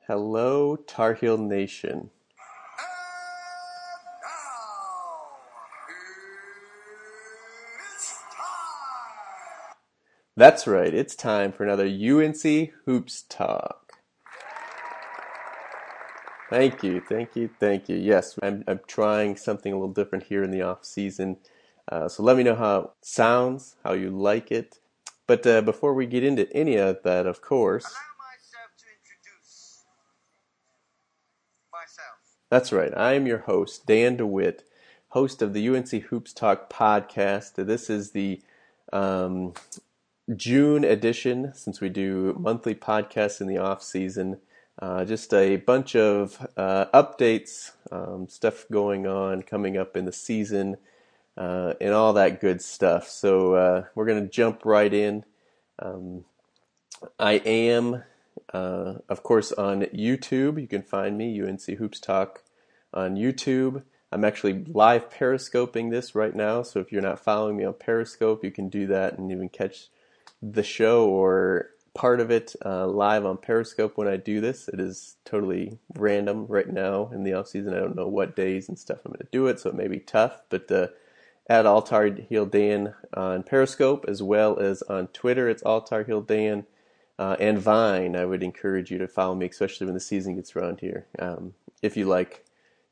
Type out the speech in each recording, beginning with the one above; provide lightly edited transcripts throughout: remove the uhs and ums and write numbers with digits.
Hello, Tar Heel Nation. And now, it's time! That's right, it's time for another UNC Hoops Talk. Thank you. Yes, I'm trying something a little different here in the off season. So let me know how it sounds, how you like it. But before we get into any of that, of course, Allow myself to introduce myself. that's right. I am your host, Dan DeWitt, host of the UNC Hoops Talk podcast. This is the June edition, since we do monthly podcasts in the off season. Just a bunch of updates, stuff going on, coming up in the season, and all that good stuff. So we're going to jump right in. I am, of course, on YouTube. You can find me, UNC Hoops Talk, on YouTube. I'm actually live periscoping this right now, so if you're not following me on Periscope, you can do that and even catch the show or part of it live on Periscope when I do this. It is totally random right now in the off season. I don't know what days and stuff I'm going to do it, so it may be tough. But at All Tar Heel Dan on Periscope, as well as on Twitter, it's All Tar Heel Dan, and Vine. I would encourage you to follow me, especially when the season gets around here. If you like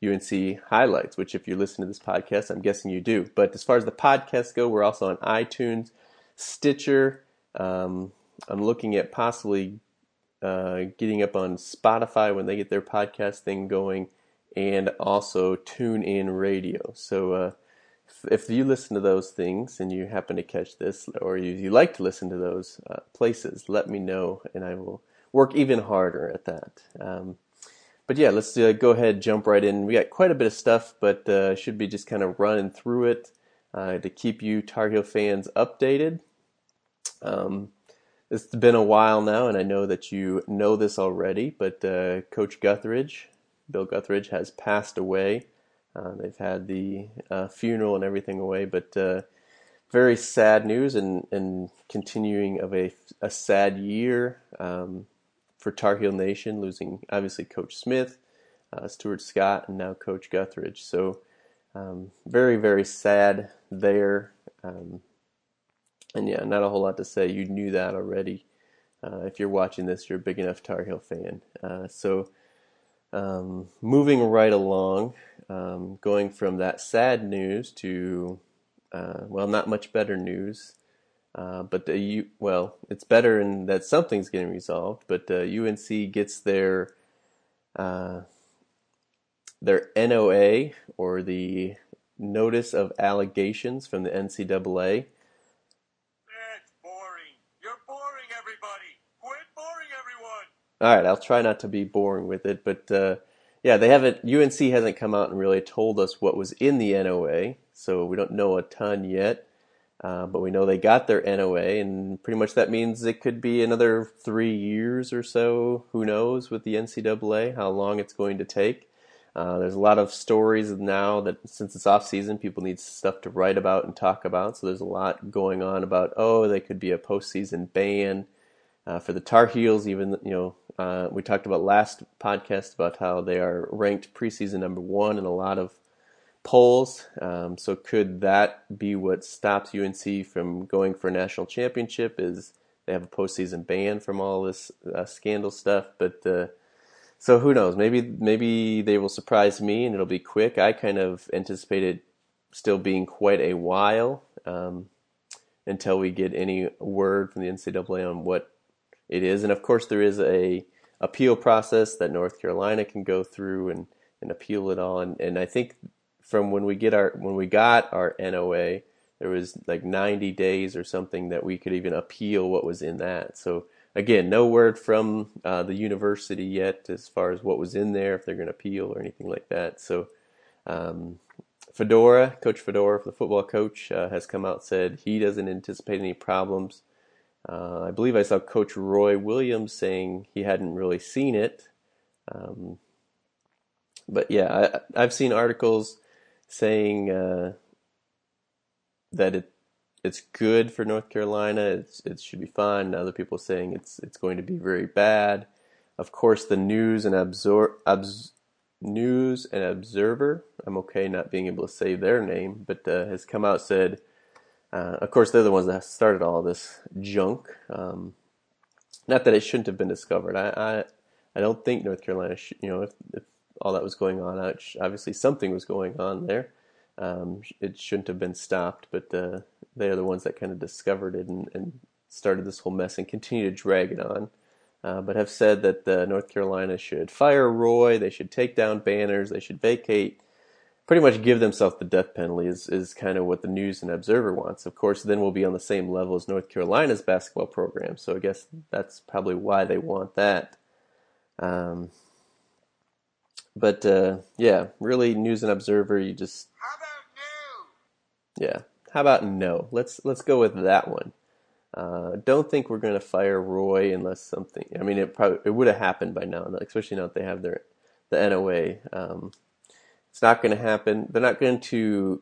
UNC highlights, which if you listen to this podcast, I'm guessing you do. But as far as the podcasts go, we're also on iTunes, Stitcher. I'm looking at possibly getting up on Spotify when they get their podcast thing going, and also TuneIn Radio. So if you listen to those things and you happen to catch this, or you like to listen to those places, let me know, and I will work even harder at that. But yeah, let's go ahead and jump right in. We got quite a bit of stuff, but should be just kind of running through it to keep you Tar Heel fans updated. It's been a while now, and I know that you know this already, but Coach Guthridge, Bill Guthridge, has passed away. They've had the funeral and everything away, but very sad news and continuing of a sad year for Tar Heel Nation, losing obviously Coach Smith, Stuart Scott, and now Coach Guthridge. So very, very sad there. And yeah, not a whole lot to say. You knew that already. If you're watching this, you're a big enough Tar Heel fan. So moving right along, going from that sad news to, not much better news. But it's better in that something's getting resolved. But UNC gets their NOA, or the Notice of Allegations, from the NCAA. All right, I'll try not to be boring with it, but UNC hasn't come out and really told us what was in the NOA, so we don't know a ton yet, but we know they got their NOA, and pretty much that means it could be another 3 years or so, who knows, with the NCAA, how long it's going to take. There's a lot of stories now that since it's off season, people need stuff to write about and talk about, so there's a lot going on about, they could be a postseason ban. For the Tar Heels, even, we talked about last podcast about how they are ranked preseason number 1 in a lot of polls. So could that be what stops UNC from going for a national championship? Is they have a postseason ban from all this scandal stuff? But so who knows? Maybe they will surprise me and it'll be quick. I kind of anticipated still being quite a while until we get any word from the NCAA on what it is. And of course there is a appeal process that North Carolina can go through and appeal it all. And I think from when we got our NOA, there was like 90 days or something that we could even appeal what was in that. So again, no word from the university yet as far as what was in there, if they're going to appeal or anything like that. So Coach Fedora, the football coach, has come out and said he doesn't anticipate any problems. I believe I saw Coach Roy Williams saying he hadn't really seen it. But yeah, I've seen articles saying that it's good for North Carolina. It should be fine. And other people saying it's going to be very bad. Of course, the News and Observer. I'm okay not being able to say their name, but has come out said. Of course, they're the ones that started all this junk. Not that it shouldn't have been discovered. I don't think North Carolina, if all that was going on, obviously something was going on there. It shouldn't have been stopped, but they're the ones that kind of discovered it and started this whole mess and continue to drag it on. But have said that North Carolina should fire Roy, they should take down banners, they should vacate, pretty much give themselves the death penalty is kind of what the News and Observer wants. Of course, then we'll be on the same level as North Carolina's basketball program, so I guess that's probably why they want that. Yeah, really, News and Observer, you just... How about no? Yeah, how about no? Let's go with that one. Don't think we're going to fire Roy unless something... I mean, it would have happened by now, especially now that they have the NOA. It's not going to happen. They're not going to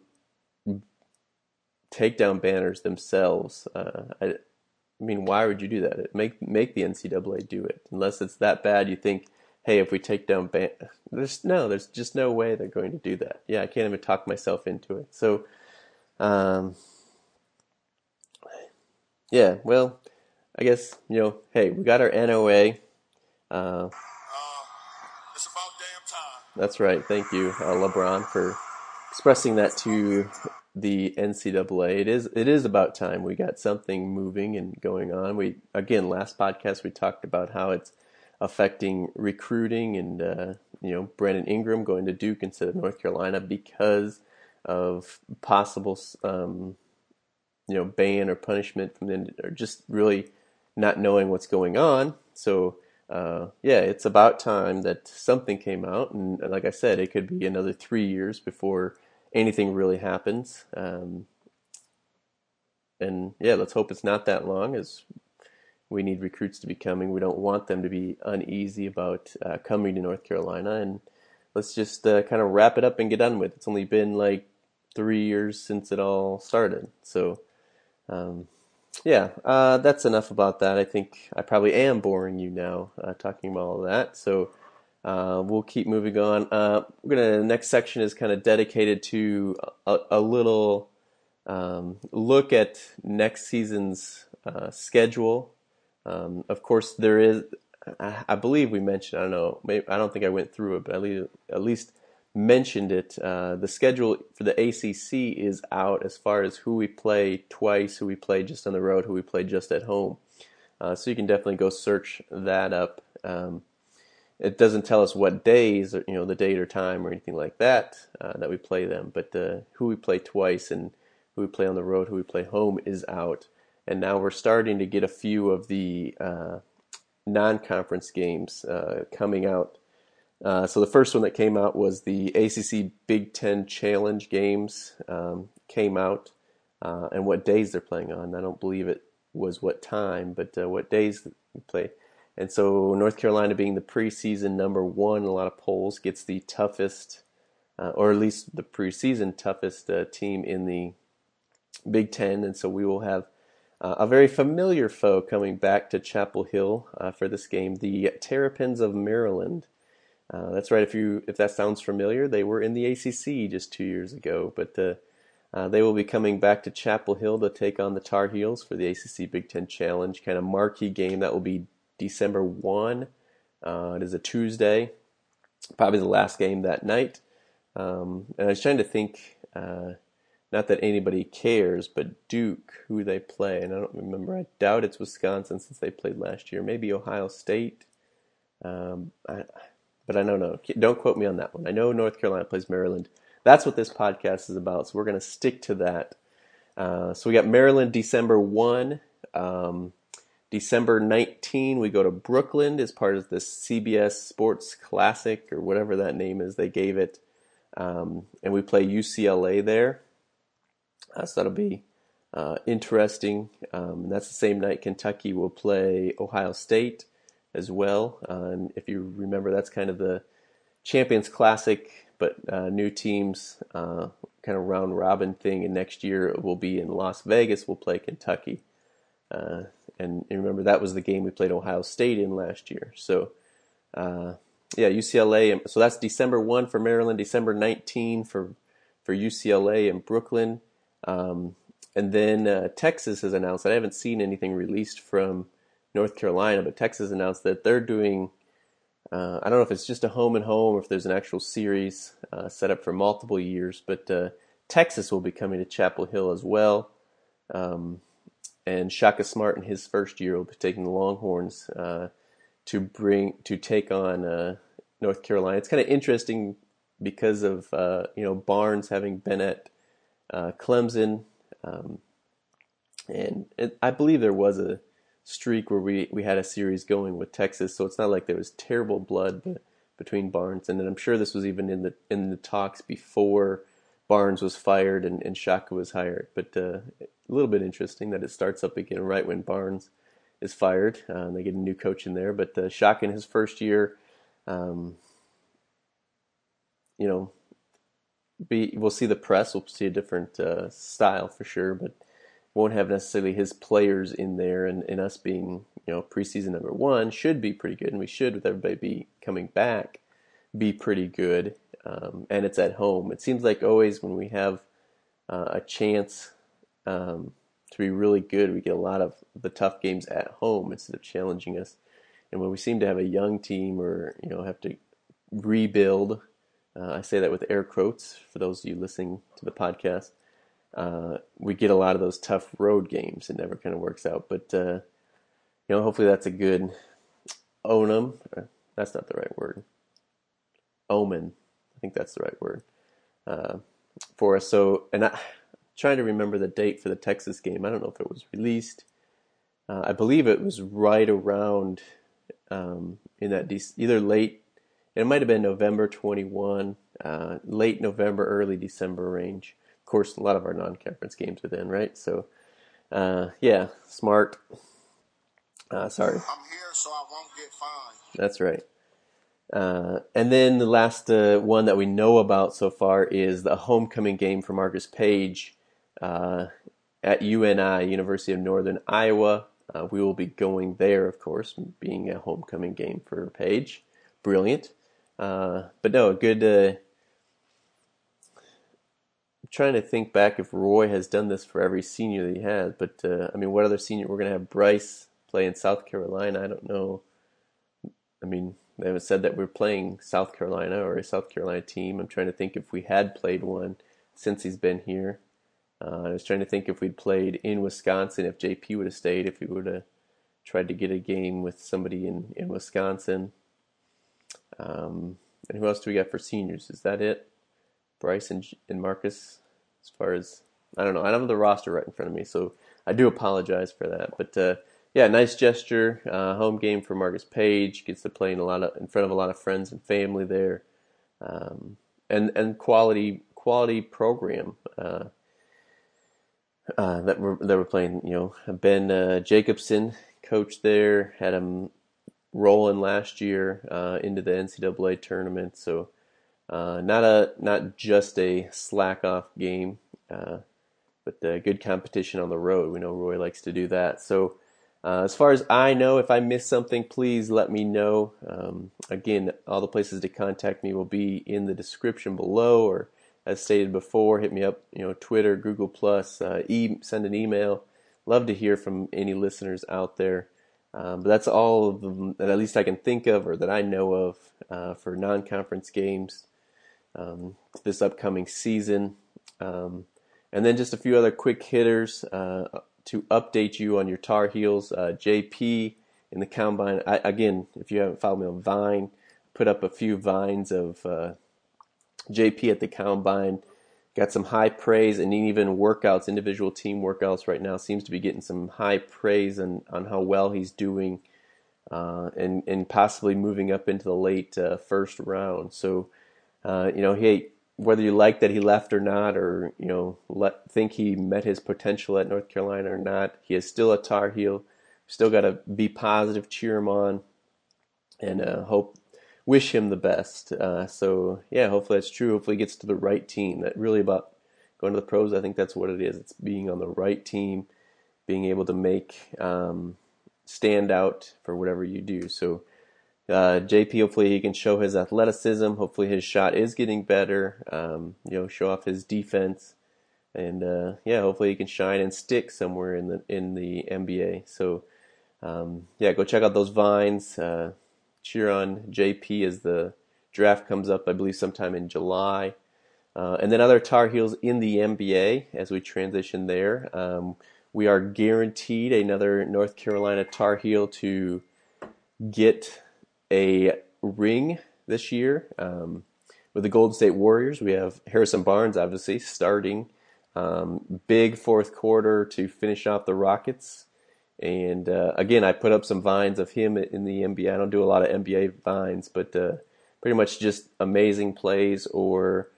take down banners themselves. I mean, why would you do that? Make the NCAA do it. Unless it's that bad, you think, hey, if we take down there's just no way they're going to do that. Yeah, I can't even talk myself into it. So, yeah, well, I guess, hey, we got our NOA. It's about damn time. That's right. Thank you, LeBron, for expressing that to the NCAA. It is about time we got something moving and going on. Last podcast we talked about how it's affecting recruiting and Brandon Ingram going to Duke instead of North Carolina because of possible ban or punishment from or just really not knowing what's going on. So it's about time that something came out, and like I said, it could be another 3 years before anything really happens. Let's hope it's not that long, as we need recruits to be coming. We don't want them to be uneasy about coming to North Carolina, and let's just kind of wrap it up and get done with it. It's only been like 3 years since it all started, so that's enough about that. I think I probably am boring you now talking about all of that, so we'll keep moving on. The next section is kind of dedicated to a little look at next season's schedule. Of course, there is, I believe we mentioned, I don't know, I don't think I went through it, but at least mentioned it. The schedule for the ACC is out as far as who we play twice, who we play just on the road, who we play just at home. So you can definitely go search that up. It doesn't tell us what days, or the date or time or anything like that that we play them, but who we play twice and who we play on the road, who we play home is out. And now we're starting to get a few of the non-conference games coming out. So the first one that came out was the ACC Big Ten Challenge games came out, and what days they're playing on. I don't believe it was what time, but what days we play. And so North Carolina, being the preseason number one in a lot of polls, gets the toughest, or at least the preseason toughest team in the Big Ten. And so we will have a very familiar foe coming back to Chapel Hill for this game, the Terrapins of Maryland. That's right. If that sounds familiar, they were in the ACC just 2 years ago, but they will be coming back to Chapel Hill to take on the Tar Heels for the ACC Big Ten Challenge, kind of marquee game. That will be December 1. It is a Tuesday, probably the last game that night. And I was trying to think, not that anybody cares, but Duke, who they play, and I don't remember. I doubt it's Wisconsin since they played last year. Maybe Ohio State. But I don't know. Don't quote me on that one. I know North Carolina plays Maryland. That's what this podcast is about, so we're going to stick to that. So we got Maryland December 1. December 19, we go to Brooklyn as part of the CBS Sports Classic, or whatever that name is they gave it. And we play UCLA there. So that'll be interesting. That's the same night Kentucky will play Ohio State as well. And if you remember, that's kind of the Champions Classic, but new teams, kind of round robin thing. And next year it will be in Las Vegas. We'll play Kentucky. And remember, that was the game we played Ohio State in last year. So Yeah, UCLA. So that's December 1 for Maryland, December 19 for UCLA in Brooklyn. And then Texas has announced, I haven't seen anything released from North Carolina, but Texas announced that they're doing, I don't know if it's just a home and home or if there's an actual series set up for multiple years, but Texas will be coming to Chapel Hill as well. And Shaka Smart in his first year will be taking the Longhorns to take on North Carolina. It's kind of interesting because of Barnes having been at Clemson, and I believe there was a streak where we had a series going with Texas, so it's not like there was terrible blood between Barnes, and then I'm sure this was even in the talks before Barnes was fired and Shaka was hired. But a little bit interesting that it starts up again right when Barnes is fired. They get a new coach in there, but Shaka in his first year, we'll see the press. We'll see a different style for sure, but won't have necessarily his players in there. And us being preseason number 1 should be pretty good, and we should, with everybody be coming back, be pretty good. And it's at home. It seems like always when we have a chance to be really good, we get a lot of the tough games at home instead of challenging us. And when we seem to have a young team or have to rebuild, I say that with air quotes for those of you listening to the podcast, we get a lot of those tough road games. It never kind of works out. But hopefully that's a good omen. That's not the right word. Omen. I think that's the right word for us. So, and I'm trying to remember the date for the Texas game. I don't know if it was released. I believe it was right around in that either late. It might have been November 21, late November, early December range. Of course, a lot of our non-conference games are then, right? So, yeah, smart. Sorry. I'm here so I won't get fined. That's right. And then the last one that we know about so far is the homecoming game for Marcus Page at UNI, University of Northern Iowa. We will be going there, of course, being a homecoming game for Page. Brilliant. But no, a good... I'm trying to think back if Roy has done this for every senior that he has. But, what other senior? We're going to have Bryce play in South Carolina. I don't know. They haven't said that we're playing South Carolina or a South Carolina team. I'm trying to think if we had played one since he's been here. I was trying to think if we'd played in Wisconsin, if JP would have stayed, if we would have tried to get a game with somebody in Wisconsin. And who else do we got for seniors? Is that it? Bryce and Marcus? As far as, I don't know. I don't have the roster right in front of me, so I do apologize for that. But yeah, nice gesture. Home game for Marcus Page. Gets to play in front of a lot of friends and family there, and quality program that we're playing. Ben Jacobson coached there, had him rolling last year into the NCAA tournament. So not just a slack off game, but good competition on the road. We know Roy likes to do that. So. As far as I know, if I missed something, please let me know. Again, all the places to contact me will be in the description below, or as stated before, hit me up, Twitter, Google+, send an email. Love to hear from any listeners out there. But that's all of them that at least I can think of or that I know of for non-conference games this upcoming season. And then just a few other quick hitters to update you on your Tar Heels. JP in the Combine. Again, if you haven't followed me on Vine, put up a few Vines of JP at the Combine. Got some high praise, and even workouts, individual team workouts right now, seems to be getting some high praise on how well he's doing, and possibly moving up into the late first round. So, hey, whether you like that he left or not, or think he met his potential at North Carolina or not, he is still a Tar Heel. Still got to be positive, cheer him on, and wish him the best. So yeah, hopefully that's true. Hopefully he gets to the right team. That really about going to the pros. I think that's what it is. It's being on the right team, being able to make stand out for whatever you do. So JP, hopefully he can show his athleticism. Hopefully his shot is getting better. Show off his defense, and hopefully he can shine and stick somewhere in the NBA. So go check out those vines. Cheer on JP as the draft comes up, I believe sometime in July. And then other Tar Heels in the NBA as we transition there. We are guaranteed another North Carolina Tar Heel to get a ring this year. With the Golden State Warriors, we have Harrison Barnes, obviously, starting. Big fourth quarter to finish off the Rockets. And again, I put up some vines of him in the NBA. I don't do a lot of NBA vines, but pretty much just amazing plays or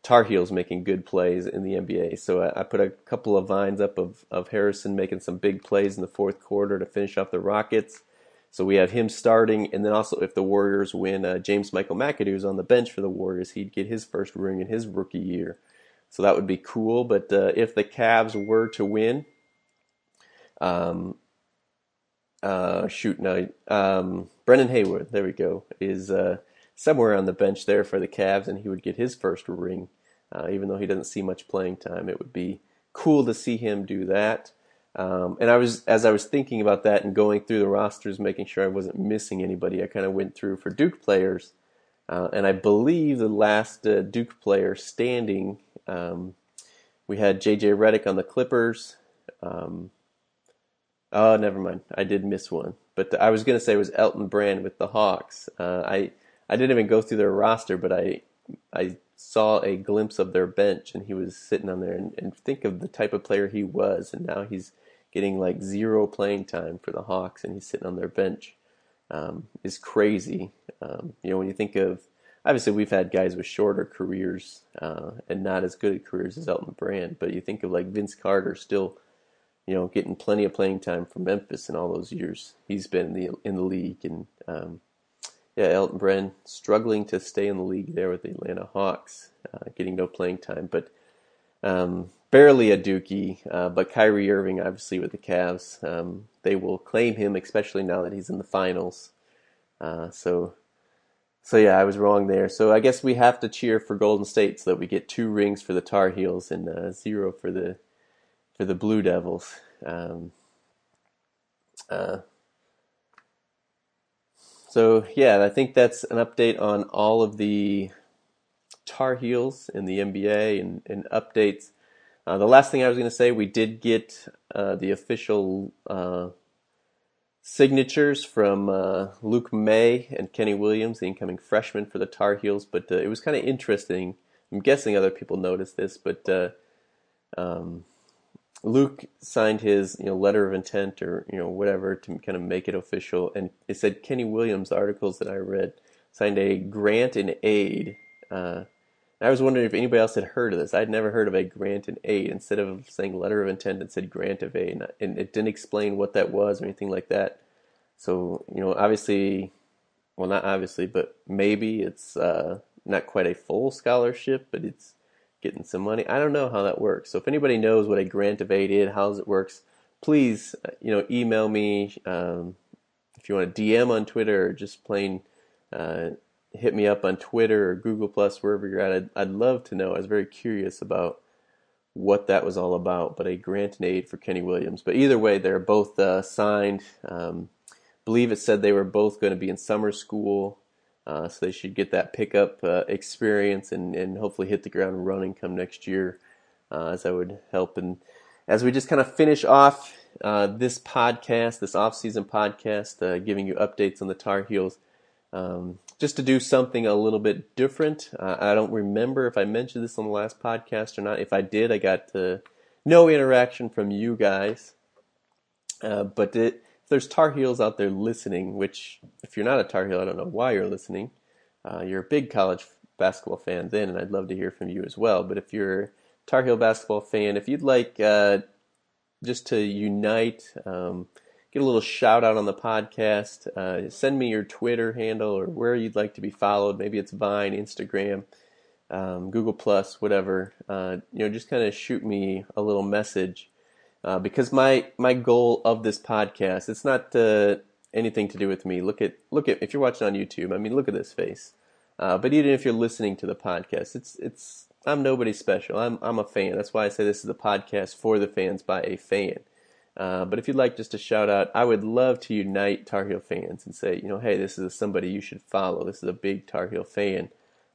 Tar Heels making good plays in the NBA. So I put a couple of vines up of Harrison making some big plays in the fourth quarter to finish off the Rockets. So we have him starting, and then also if the Warriors win, James Michael McAdoo is on the bench for the Warriors. He'd get his first ring in his rookie year. So that would be cool. But if the Cavs were to win, Brendan Haywood, there we go, is somewhere on the bench there for the Cavs, and he would get his first ring. Even though he doesn't see much playing time, it would be cool to see him do that. And as I was thinking about that and going through the rosters, making sure I wasn't missing anybody, I kind of went through for Duke players, and I believe the last Duke player standing, we had J.J. Redick on the Clippers. Oh, never mind, I did miss one. But I was going to say it was Elton Brand with the Hawks. I didn't even go through their roster, but I saw a glimpse of their bench, and he was sitting on there, and think of the type of player he was, and now he's getting like zero playing time for the Hawks, and he's sitting on their bench. Is crazy. When you think of, obviously we've had guys with shorter careers and not as good at careers as Elton Brand, but you think of like Vince Carter still, getting plenty of playing time for Memphis in all those years he's been in the league, and Elton Brand struggling to stay in the league there with the Atlanta Hawks, getting no playing time, but barely a Dookie. But Kyrie Irving, obviously with the Cavs, they will claim him, especially now that he's in the finals. So I was wrong there. So I guess we have to cheer for Golden State so that we get 2 rings for the Tar Heels and 0 for the Blue Devils. I think that's an update on all of the Tar Heels in the NBA and updates. The last thing I was going to say, we did get the official signatures from Luke May and Kenny Williams, the incoming freshman for the Tar Heels, but it was kind of interesting. I'm guessing other people noticed this, but Luke signed his letter of intent or whatever to kind of make it official, and it said Kenny Williams, the articles that I read, signed a grant and aid. I was wondering if anybody else had heard of this. I'd never heard of a grant and aid. Instead of saying letter of intent, it said grant of aid, and it didn't explain what that was or anything like that. So obviously, well, not obviously, but maybe it's not quite a full scholarship, but it's getting some money. I don't know how that works. So if anybody knows what a grant of aid is, how it works, please, email me. If you want to DM on Twitter or just plain hit me up on Twitter or Google Plus, wherever you're at. I'd love to know. I was very curious about what that was all about. But a grant and aid for Kenny Williams. But either way, they're both signed. Believe it said they were both going to be in summer school. So they should get that pickup experience and hopefully hit the ground running come next year, as that would help. And as we just kind of finish off this podcast, this off-season podcast, giving you updates on the Tar Heels, just to do something a little bit different. I don't remember if I mentioned this on the last podcast or not. If I did, I got no interaction from you guys. But if there's Tar Heels out there listening, which if you're not a Tar Heel, I don't know why you're listening. You're a big college basketball fan then, and I'd love to hear from you as well. But if you're a Tar Heel basketball fan, if you'd like just to unite, get a little shout out on the podcast, send me your Twitter handle or where you'd like to be followed. Maybe it's Vine, Instagram, Google Plus, whatever. Just kind of shoot me a little message. Because my goal of this podcast, it's not anything to do with me, look at if you're watching on YouTube. I mean, look at this face. But even if you're listening to the podcast, it's I'm nobody special. I'm a fan. That's why I say this is a podcast for the fans by a fan. But if you'd like just a shout out, I would love to unite Tar Heel fans and say, hey, this is somebody you should follow. This is a big Tar Heel fan,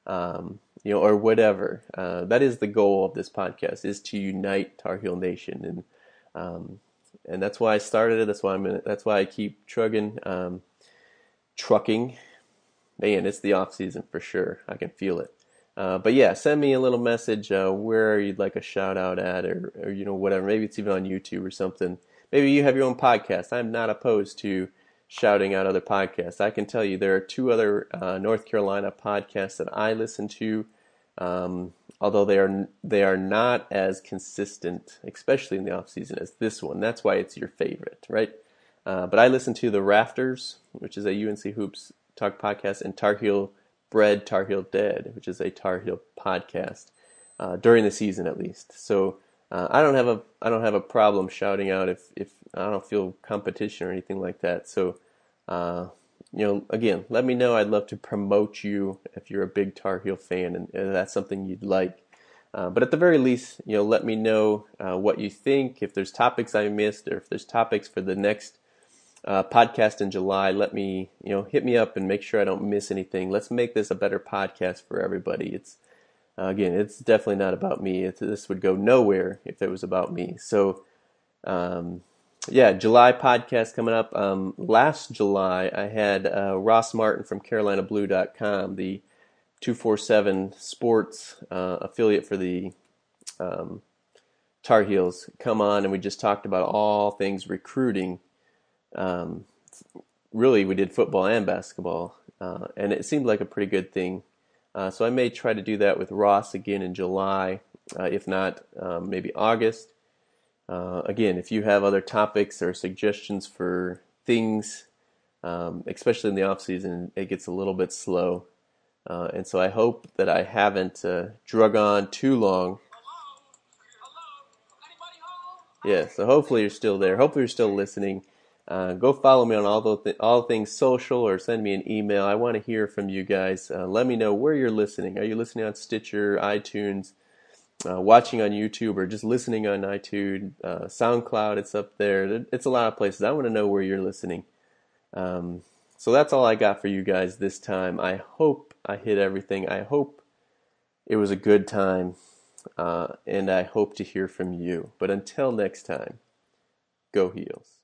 or whatever. That is the goal of this podcast, is to unite Tar Heel Nation, and that's why I started it. That's why I keep trucking. Man, it's the off season for sure. I can feel it. But yeah, send me a little message where you'd like a shout out at, or whatever. Maybe it's even on YouTube or something. Maybe you have your own podcast. I'm not opposed to shouting out other podcasts. I can tell you there are 2 other North Carolina podcasts that I listen to, although they are not as consistent, especially in the off season, as this one. That's why it's your favorite, right? But I listen to The Rafters, which is a UNC Hoops Talk podcast, and Tar Heel Bread, Tar Heel Dead, which is a Tar Heel podcast, during the season at least. So I don't have a problem shouting out if I don't feel competition or anything like that. So again, let me know. I'd love to promote you if you're a big Tar Heel fan and that's something you'd like. But at the very least, let me know what you think. If there's topics I missed, or if there's topics for the next podcast in July, let me, hit me up and make sure I don't miss anything. Let's make this a better podcast for everybody. It's definitely not about me. This would go nowhere if it was about me. So, July podcast coming up. Last July, I had Ross Martin from CarolinaBlue.com, the 247 Sports affiliate for the Tar Heels, come on, and we just talked about all things recruiting. Really, we did football and basketball, and it seemed like a pretty good thing. So I may try to do that with Ross again in July, if not, maybe August. Again, if you have other topics or suggestions for things, especially in the off season, it gets a little bit slow. And so I hope that I haven't drug on too long. Yeah, so hopefully you're still there. Hopefully you're still listening. Go follow me on all things social, or send me an email. I want to hear from you guys. Let me know where you're listening. Are you listening on Stitcher, iTunes, watching on YouTube, or just listening on iTunes, SoundCloud? It's up there. It's a lot of places. I want to know where you're listening. So that's all I got for you guys this time. I hope I hit everything. I hope it was a good time, and I hope to hear from you. But until next time, go Heels.